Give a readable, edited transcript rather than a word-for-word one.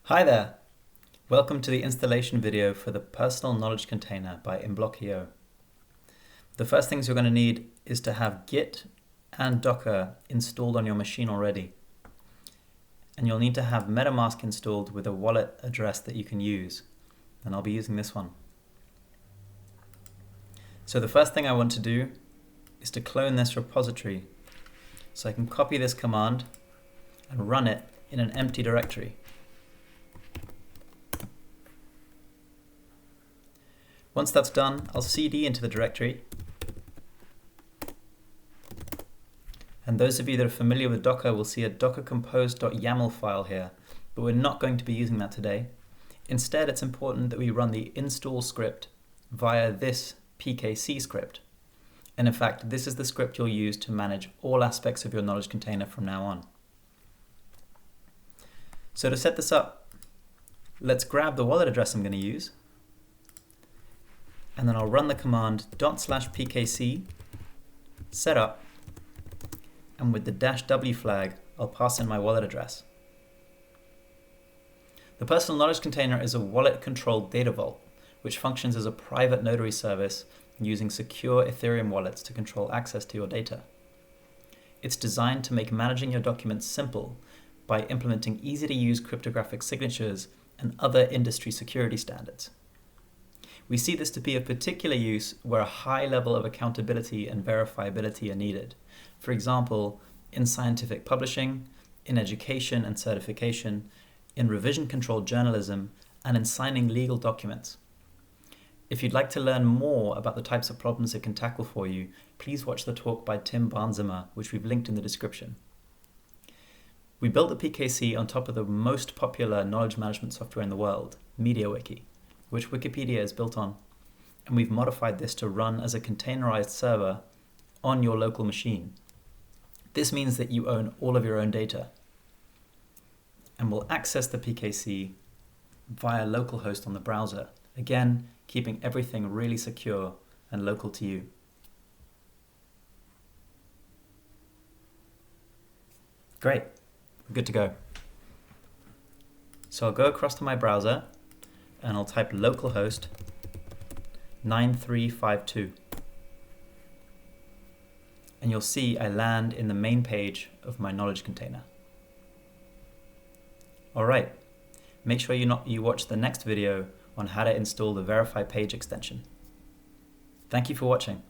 Hi there! Welcome to the installation video for the Personal Knowledge Container by inblock.io. The first things you're going to need is to have Git and Docker installed on your machine already. And you'll need to have MetaMask installed with a wallet address that you can use. And I'll be using this one. So the first thing I want to do is to clone this repository. So I can copy this command and run it in an empty directory. Once that's done, I'll cd into the directory. And those of you that are familiar with Docker will see a dockercompose.yaml file here, but we're not going to be using that today. Instead, it's important that we run the install script via this PKC script. And in fact, this is the script you'll use to manage all aspects of your knowledge container from now on. So to set this up, let's grab the wallet address I'm going to use. And then I'll run the command /pkc setup, and with the -w flag, I'll pass in my wallet address. The Personal Knowledge Container is a wallet-controlled data vault, which functions as a private notary service using secure Ethereum wallets to control access to your data. It's designed to make managing your documents simple by implementing easy-to-use cryptographic signatures and other industry security standards. We see this to be of particular use where a high level of accountability and verifiability are needed. For example, in scientific publishing, in education and certification, in revision-controlled journalism, and in signing legal documents. If you'd like to learn more about the types of problems it can tackle for you, please watch the talk by Tim Bansemer, which we've linked in the description. We built the PKC on top of the most popular knowledge management software in the world, MediaWiki, which Wikipedia is built on, and we've modified this to run as a containerized server on your local machine. This means that you own all of your own data and will access the PKC via localhost on the browser, again, keeping everything really secure and local to you. Great, we're good to go. So I'll go across to my browser and I'll type localhost 9352. And you'll see I land in the main page of my knowledge container. All right, make sure you watch the next video on how to install the Verify page extension. Thank you for watching.